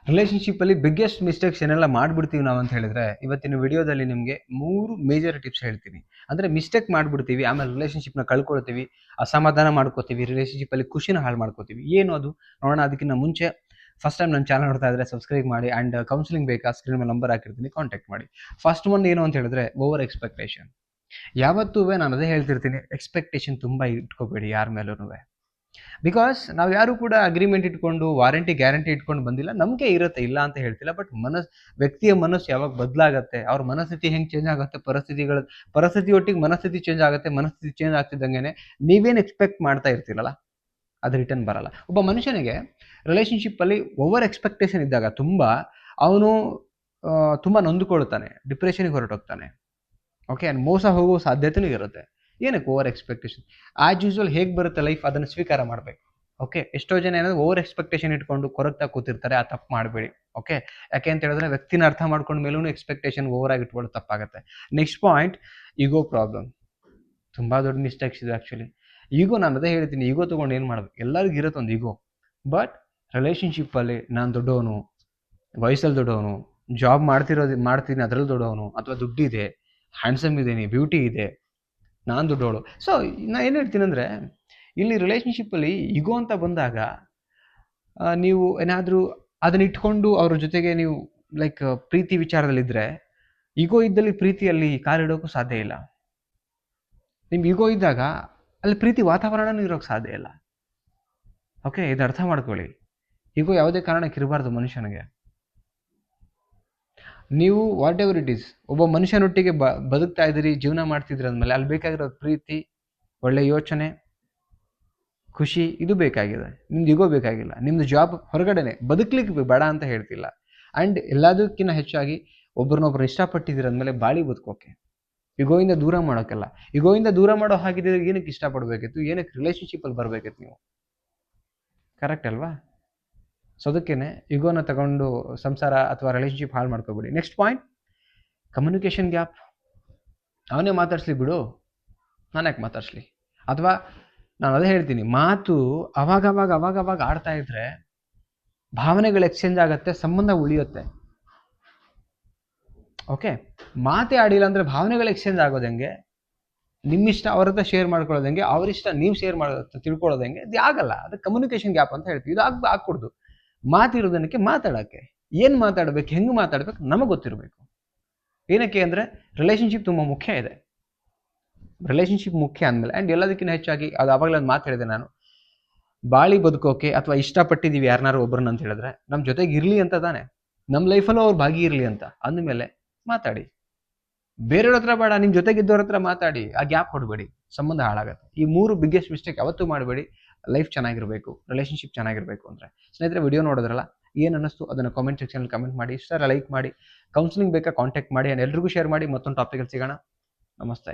ರಿಲೇಶನ್‌ಶಿಪ್ಪಲ್ಲಿ biggest mistakes ಏನೆಲ್ಲ ಮಾಡ್ಬಿಡ್ತೀವಿ ನಾವು ಅಂತ ಹೇಳಿದ್ರೆ, ಇವತ್ತಿನ ವಿಡಿಯೋದಲ್ಲಿ ನಿಮಗೆ 3 ಮೇಜರ್ ಟಿಪ್ಸ್ ಹೇಳ್ತೀನಿ. ಅಂದ್ರೆ ಮಿಸ್ಟೇಕ್ ಮಾಡ್ಬಿಡ್ತೀವಿ, ಆಮೇಲೆ ರಿಲೇಶನ್‌ಶಿಪ್‌ನ ಕಳ್ಕೊಳ್ತೀವಿ, ಅಸಮಾಧಾನ ಮಾಡ್ಕೋತೀವಿ, ರಿಲೇಶನ್‌ಶಿಪ್ಪಲ್ಲಿ ಖುಷಿನ ಹಾಳು ಮಾಡ್ಕೋತೀವಿ. ಏನು ಅದು? ನೋಡೋಣ. ಅದಕ್ಕಿಂತ ಮುಂಚೆ ಫಸ್ಟ್ ಟೈಮ್ ನನ್ನ ಚಾನಲ್ ನೋಡ್ತಾ ಇದ್ರೆ ಸಬ್ಸ್ಕ್ರೈಬ್ ಮಾಡಿ ಆ್ಯಂಡ್ ಕೌನ್ಸಿಲಿಂಗ್ ಬೇಕಾ ಸ್ಕ್ರೀನ್ ಮೇಲೆ ನಂಬರ್ ಹಾಕಿರ್ತೀನಿ, ಕಾಂಟ್ಯಾಕ್ಟ್ ಮಾಡಿ. ಫಸ್ಟ್ ಒನ್ ಏನು ಅಂತ ಹೇಳಿದ್ರೆ ಓವರ್ ಎಕ್ಸ್ಪೆಕ್ಟೇಷನ್. ಯಾವತ್ತೂ ನಾನು ಅದೇ ಹೇಳ್ತಿರ್ತೀನಿ, ಎಕ್ಸ್ಪೆಕ್ಟೇಷನ್ ತುಂಬ ಇಟ್ಕೋಬೇಡಿ ಯಾರ ಮೇಲೂನುವೆ. ಬಿಕಾಸ್ ನಾವು ಯಾರು ಕೂಡ ಅಗ್ರಿಮೆಂಟ್ ಇಟ್ಕೊಂಡು ವಾರಂಟಿ ಗ್ಯಾರಂಟಿ ಇಟ್ಕೊಂಡು ಬಂದಿಲ್ಲ. ನಂಬಿಕೆ ಇರುತ್ತೆ, ಇಲ್ಲ ಅಂತ ಹೇಳ್ತಿಲ್ಲ. ಬಟ್ ವ್ಯಕ್ತಿಯ ಮನಸ್ಸು ಯಾವಾಗ ಬದಲಾಗತ್ತೆ, ಅವ್ರ ಮನಸ್ಥಿತಿ ಹೆಂಗೆ ಚೇಂಜ್ ಆಗುತ್ತೆ, ಪರಿಸ್ಥಿತಿ ಒಟ್ಟಿಗೆ ಮನಸ್ಥಿತಿ ಚೇಂಜ್ ಆಗುತ್ತೆ. ಮನಸ್ಥಿತಿ ಚೇಂಜ್ ಆಗ್ತಿದ್ದಂಗೆ ನೀವೇನು ಎಕ್ಸ್ಪೆಕ್ಟ್ ಮಾಡ್ತಾ ಇರ್ತೀರಲ್ಲ ಅದು ರಿಟರ್ನ್ ಬರಲ್ಲ. ಒಬ್ಬ ಮನುಷ್ಯನಿಗೆ ರಿಲೇಶನ್ಶಿಪ್ಪಲ್ಲಿ ಓವರ್ ಎಕ್ಸ್ಪೆಕ್ಟೇಷನ್ ಇದ್ದಾಗ ಅವನು ತುಂಬ ನೊಂದುಕೊಳ್ತಾನೆ, ಡಿಪ್ರೆಷನ್ಗೆ ಹೊರಟೋಗ್ತಾನೆ. ಓಕೆ, ಆ್ಯಂಡ್ ಮೋಸ ಹೋಗೋ ಸಾಧ್ಯತೆನೂ ಇರುತ್ತೆ. ಏನಕ್ಕೆ ಓವರ್ ಎಕ್ಸ್ಪೆಕ್ಟೇಷನ್? ಆ್ಯಸ್ ಯೂಸ್ವಲ್ ಹೇಗೆ ಬರುತ್ತೆ ಲೈಫ್, ಅದನ್ನು ಸ್ವೀಕಾರ ಮಾಡಬೇಕು. ಓಕೆ, ಎಷ್ಟೋ ಜನ ಏನಾದರೂ ಓವರ್ ಎಕ್ಸ್ಪೆಕ್ಟೇಷನ್ ಇಟ್ಕೊಂಡು ಕೊರಗ್ತಾ ಕೂತಿರ್ತಾರೆ. ಆ ತಪ್ಪು ಮಾಡಬೇಡಿ. ಓಕೆ, ಯಾಕೆ ಅಂತ ಹೇಳಿದ್ರೆ ವ್ಯಕ್ತಿನ ಅರ್ಥ ಮಾಡ್ಕೊಂಡ ಮೇಲೂ ಎಕ್ಸ್ಪೆಕ್ಟೇಷನ್ ಓವರ್ ಆಗಿ ಇಟ್ಕೊಳ್ಳೋದು ತಪ್ಪಾಗುತ್ತೆ. ನೆಕ್ಸ್ಟ್ ಪಾಯಿಂಟ್, ಈಗೋ ಪ್ರಾಬ್ಲಮ್. ತುಂಬ ದೊಡ್ಡ ಮಿಸ್ಟೇಕ್ಸ್ ಇದೆ ಆ್ಯಕ್ಚುಲಿ. ಈಗೋ, ನಾನು ಅದೇ ಹೇಳ್ತೀನಿ, ಈಗೋ ತೊಗೊಂಡು ಏನು ಮಾಡಬೇಕು? ಎಲ್ಲರಿಗೂ ಇರುತ್ತೆ ಒಂದು ಈಗೋ. ಬಟ್ ರಿಲೇಷನ್ಶಿಪ್ಪಲ್ಲಿ ನಾನು ದೊಡ್ಡವನು, ವಯಸ್ಸಲ್ಲಿ ದೊಡ್ಡವನು, ಜಾಬ್ ಮಾಡ್ತೀನಿ ಅದರಲ್ಲಿ ದೊಡ್ಡವನು, ಅಥವಾ ದುಡ್ಡಿದೆ, ಹ್ಯಾಂಡ್ಸಮ್ ಇದ್ದೀನಿ, ಬ್ಯೂಟಿ ಇದೆ, ನಾನು ದೊಡ್ಡವಳು. ಸೊ ನಾನು ಏನು ಹೇಳ್ತೀನಿ ಅಂದರೆ, ಇಲ್ಲಿ ರಿಲೇಷನ್ಶಿಪ್ಪಲ್ಲಿ ಈಗೋ ಅಂತ ಬಂದಾಗ ನೀವು ಏನಾದರೂ ಅದನ್ನ ಇಟ್ಕೊಂಡು ಅವ್ರ ಜೊತೆಗೆ ನೀವು ಲೈಕ್ ಪ್ರೀತಿ ವಿಚಾರದಲ್ಲಿದ್ದರೆ, ಈಗೋ ಇದ್ದಲ್ಲಿ ಪ್ರೀತಿಯಲ್ಲಿ ಕಾಲಿಡೋಕ್ಕೂ ಸಾಧ್ಯ ಇಲ್ಲ. ನಿಮ್ಗೆ ಈಗೋ ಇದ್ದಾಗ ಅಲ್ಲಿ ಪ್ರೀತಿ ವಾತಾವರಣನೂ ಇರೋಕ್ಕೆ ಸಾಧ್ಯ ಇಲ್ಲ. ಓಕೆ, ಇದು ಅರ್ಥ ಮಾಡ್ಕೊಳ್ಳಿ. ಈಗೋ ಯಾವುದೇ ಕಾರಣಕ್ಕೆ ಇರಬಾರ್ದು ಮನುಷ್ಯನಿಗೆ. ನೀವು ವಾಟ್ ಎವರ್ ಇಟ್ ಈಸ್, ಒಬ್ಬ ಮನುಷ್ಯನೊಟ್ಟಿಗೆ ಬದುಕ್ತಾ ಇದ್ದೀರಿ, ಜೀವನ ಮಾಡ್ತಿದ್ರಿ ಅಂದಮೇಲೆ ಅಲ್ಲಿ ಬೇಕಾಗಿರೋ ಪ್ರೀತಿ, ಒಳ್ಳೆ ಯೋಚನೆ, ಖುಷಿ, ಇದು ಬೇಕಾಗಿದೆ. ನಿಮ್ದು ಈಗೋ ಬೇಕಾಗಿಲ್ಲ. ನಿಮ್ಮದು ಜಾಬ್ ಹೊರಗಡೆನೆ, ಬದುಕಲಿಕ್ಕೆ ಬೇಡ ಅಂತ ಹೇಳ್ತಿಲ್ಲ. ಆ್ಯಂಡ್ ಎಲ್ಲದಕ್ಕಿಂತ ಹೆಚ್ಚಾಗಿ ಒಬ್ರನ್ನೊಬ್ರು ಇಷ್ಟಪಟ್ಟಿದ್ದೀರ ಅಂದಮೇಲೆ ಬಾಳಿ ಬದುಕೋಕೆ, ಈಗೋಯಿಂದ ದೂರ ಮಾಡೋಕ್ಕೆಲ್ಲ. ಈಗೋಯಿಂದ ದೂರ ಮಾಡೋ ಹಾಗಿದ್ರೆ ಏನಕ್ಕೆ ಇಷ್ಟಪಡಬೇಕಿತ್ತು, ಏನಕ್ಕೆ ರಿಲೇಷನ್ಶಿಪ್ಪಲ್ಲಿ ಬರಬೇಕಿತ್ತು ನೀವು? ಕರೆಕ್ಟ್ ಅಲ್ವಾ? ಸೊ ಅದಕ್ಕೇನೆ ಈಗೋನ ತಗೊಂಡು ಸಂಸಾರ ಅಥವಾ ರಿಲೇಷನ್ಶಿಪ್ ಹಾಳು ಮಾಡ್ಕೋಬೇಡಿ. Next point, communication gap. ಅವನೇ ಮಾತಾಡಿಸ್ಲಿ ಬಿಡು, ನಾನು ಯಾಕೆ ಮಾತಾಡಿಸ್ಲಿ? ಅಥವಾ ನಾನು ಅದೇ ಹೇಳ್ತೀನಿ, ಮಾತು ಅವಾಗವಾಗ ಆಡ್ತಾ ಇದ್ರೆ ಭಾವನೆಗಳು ಎಕ್ಸ್ಚೇಂಜ್ ಆಗುತ್ತೆ, ಸಂಬಂಧ ಉಳಿಯುತ್ತೆ. ಓಕೆ, ಮಾತೇ ಆಡಿಲ್ಲ ಅಂದರೆ ಭಾವನೆಗಳು ಎಕ್ಸ್ಚೇಂಜ್ ಆಗೋದು ಹೆಂಗೆ? ನಿಮ್ಮಿಷ್ಟ ಅವ್ರ ಹತ್ರ ಶೇರ್ ಮಾಡ್ಕೊಳ್ಳೋದು ಹೆಂಗೆ, ಅವರಿಷ್ಟ ನೀವು ಶೇರ್ ಮಾಡೋದು ತಿಳ್ಕೊಳ್ಳೋದು ಹೆಂಗೆ? ಇದು ಆಗಲ್ಲ. ಅದು ಕಮ್ಯುನಿಕೇಷನ್ ಗ್ಯಾಪ್ ಅಂತ ಹೇಳ್ತೀವಿ. ಇದು ಆಗ್ಕೊಡ್ದು. ಮಾತಿರೋದಕ್ಕೆ ಮಾತಾಡೋಕ್ಕೆ, ಏನು ಮಾತಾಡಬೇಕು, ಹೆಂಗೆ ಮಾತಾಡಬೇಕು ನಮಗೆ ಗೊತ್ತಿರಬೇಕು. ಏನಕ್ಕೆ ಅಂದರೆ ರಿಲೇಷನ್ಶಿಪ್ ತುಂಬ ಮುಖ್ಯ ಇದೆ. ರಿಲೇಷನ್ಶಿಪ್ ಮುಖ್ಯ ಅಂದಮೇಲೆ ಆ್ಯಂಡ್ ಎಲ್ಲದಕ್ಕಿಂತ ಹೆಚ್ಚಾಗಿ ಅದು ಆವಾಗಲೇ ಒಂದು ಮಾತು ಹೇಳಿದೆ ನಾನು, ಬಾಳಿ ಬದುಕೋಕೆ ಅಥವಾ ಇಷ್ಟಪಟ್ಟಿದ್ದೀವಿ ಯಾರನ್ನಾರು ಒಬ್ಬರನ್ನ ಅಂತ ಹೇಳಿದ್ರೆ ನಮ್ಮ ಜೊತೆಗೆ ಇರಲಿ ಅಂತ ತಾನೆ, ನಮ್ಮ ಲೈಫಲ್ಲೂ ಅವ್ರು ಭಾಗಿ ಇರಲಿ ಅಂತ ಅಂದಮೇಲೆ ಮಾತಾಡಿ. ಬೇರೆಯವ್ರ ಹತ್ರ ಬೇಡ, ನಿಮ್ಮ ಜೊತೆಗಿದ್ದವ್ರ ಹತ್ರ ಮಾತಾಡಿ. ಆ ಗ್ಯಾಪ್ ಕೊಡಬೇಡಿ, ಸಂಬಂಧ ಹಾಳಾಗುತ್ತೆ. ಈ 3 ಬಿಗ್ಗೆಸ್ಟ್ ಮಿಸ್ಟೇಕ್ ಯಾವತ್ತೂ ಮಾಡಬೇಡಿ. ಲೈಫ್ ಚೆನ್ನಾಗಿರಬೇಕು, ರಿಲೇಷನ್ಶಿಪ್ ಚೆನ್ನಾಗಿರಬೇಕು ಅಂದರೆ. ಸ್ನೇಹಿತರೆ, ವಿಡಿಯೋ ನೋಡಿದ್ರಲ್ಲ, ಏನು ಅನ್ನಿಸ್ತು ಅದನ್ನು ಕಾಮೆಂಟ್ ಸೆಕ್ಷನಲ್ಲಿ ಕಮೆಂಟ್ ಮಾಡಿ. ಇಷ್ಟ ಲೈಕ್ ಮಾಡಿ, ಕೌನ್ಸಿಲಿಂಗ್ ಬೇಕಾ ಕಾಂಟ್ಯಾಕ್ಟ್ ಮಾಡಿ, ಆ್ಯಂಡ್ ಎಲ್ರಿಗೂ ಶೇರ್ ಮಾಡಿ. ಮತ್ತೊಂದು ಟಾಪಿಕಲ್ಲಿ ಸಿಗೋಣ. ನಮಸ್ತೆ.